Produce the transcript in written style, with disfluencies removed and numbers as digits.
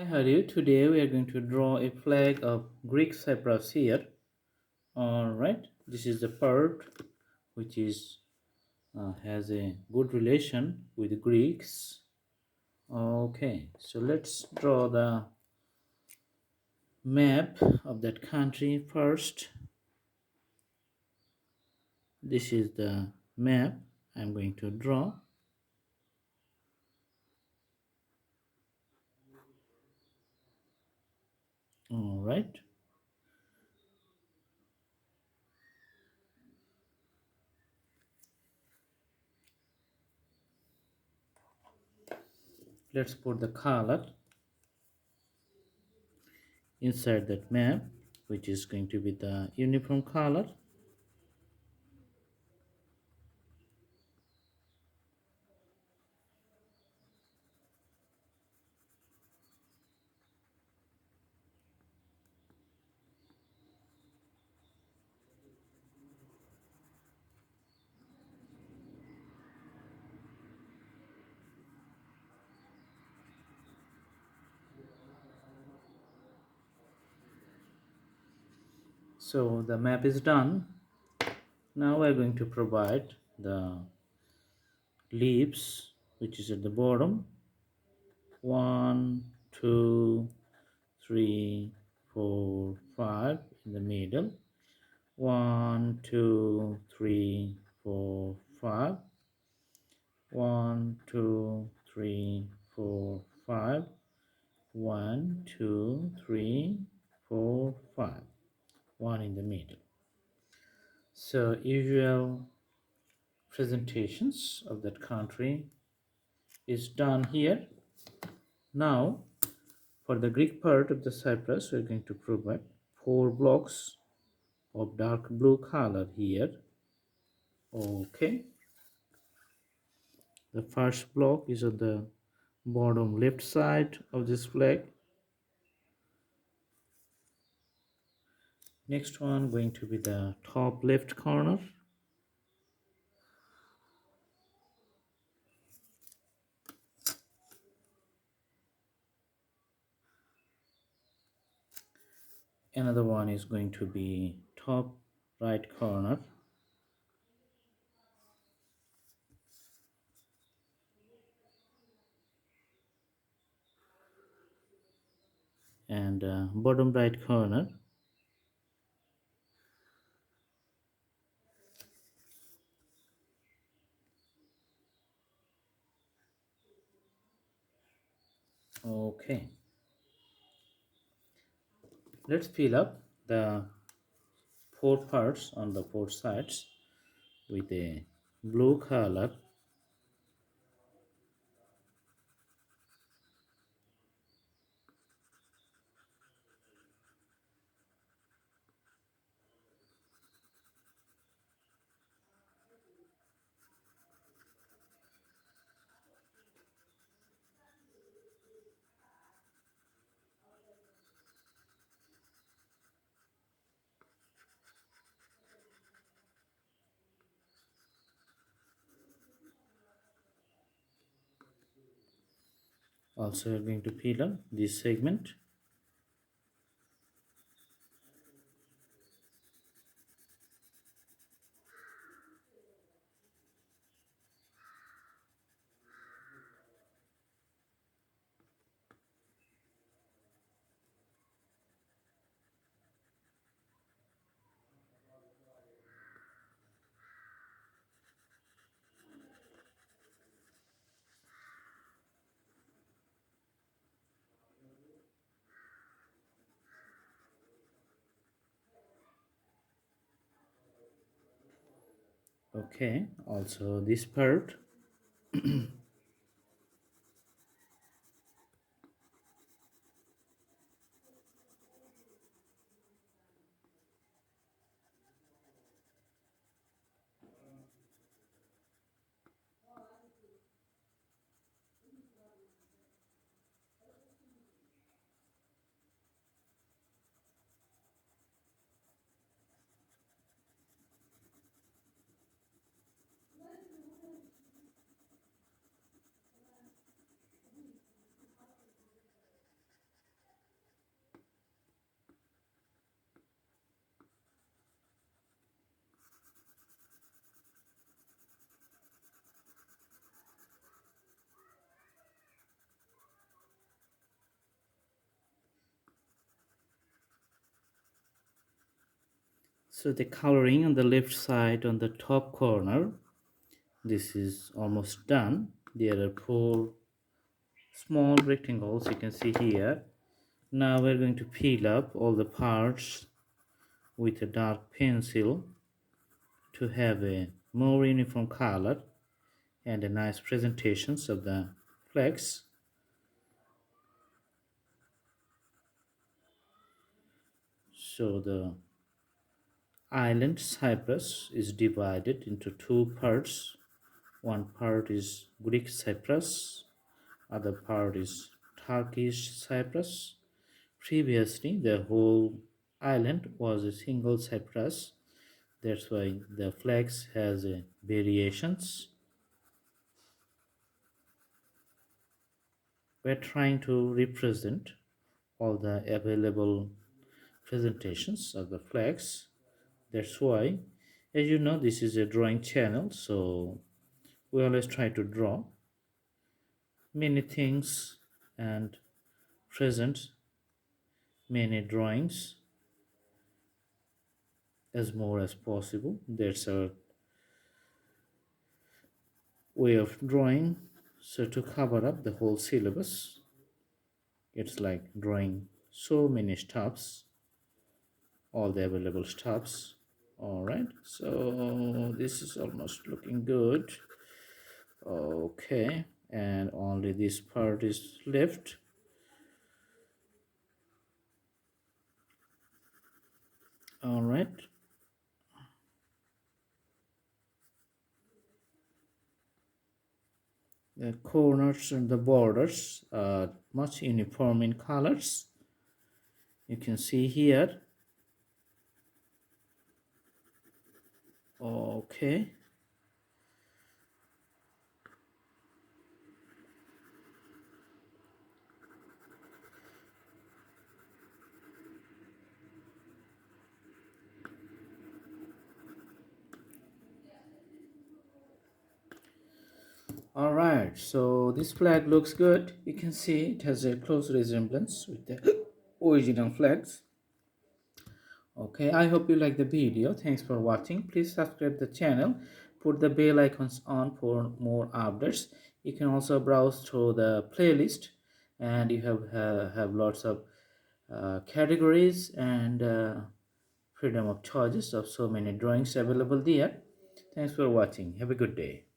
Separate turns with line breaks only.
Hi, how are you? Today we are going to draw a flag of Greek Cyprus here. Alright, this is the part which is has a good relation with the Greeks. Okay, so let's draw the map of that country first. This is the map I'm going to draw. Alright. Let's put the color inside that map, which is going to be the uniform color. So the map is done. Now we're going to provide the leaves, which is at the bottom. 1, 2, 3, 4, 5 in the middle. 1, 2, 3, 4, 5. 1, 2, 3, 4, 5. 1, 2, 3, 4, 5. 1 in the middle. So usual presentations of that country is done here. Now for the Greek part of the Cyprus, we're going to provide 4 blocks of dark blue color here. Okay, the first block is on the bottom left side of this flag. Next one going to be the top left corner. Another one is going to be top right corner. And bottom right corner. Okay, let's fill up the 4 parts on the 4 sides with a blue color. Also, we're going to fill up this segment. Okay, also this part. So the coloring on the left side on the top corner, this is almost done. There are four small rectangles you can see here. Now we're going to fill up all the parts with a dark pencil to have a more uniform color and a nice presentations of the flags. So the island Cyprus is divided into two parts. One part is Greek Cyprus, other part is Turkish Cyprus. Previously, the whole island was a single Cyprus. That's why the flags has variations. We're trying to represent all the available presentations of the flags. That's why, as you know, this is a drawing channel, so we always try to draw many things and present many drawings as more as possible. That's our way of drawing. So to cover up the whole syllabus, it's like drawing so many stops, all the available stops. All right, so this is almost looking good. Okay, and only this part is left. All right, the corners and the borders are much uniform in colors. You can see here. Okay, all right, so this flag looks good. You can see it has a close resemblance with the original flags. Okay, I hope you like the video. Thanks for watching. Please subscribe the channel, put the bell icons on for more updates. You can also browse through the playlist, and you have lots of categories and freedom of choices of so many drawings available there. Thanks for watching. Have a good day.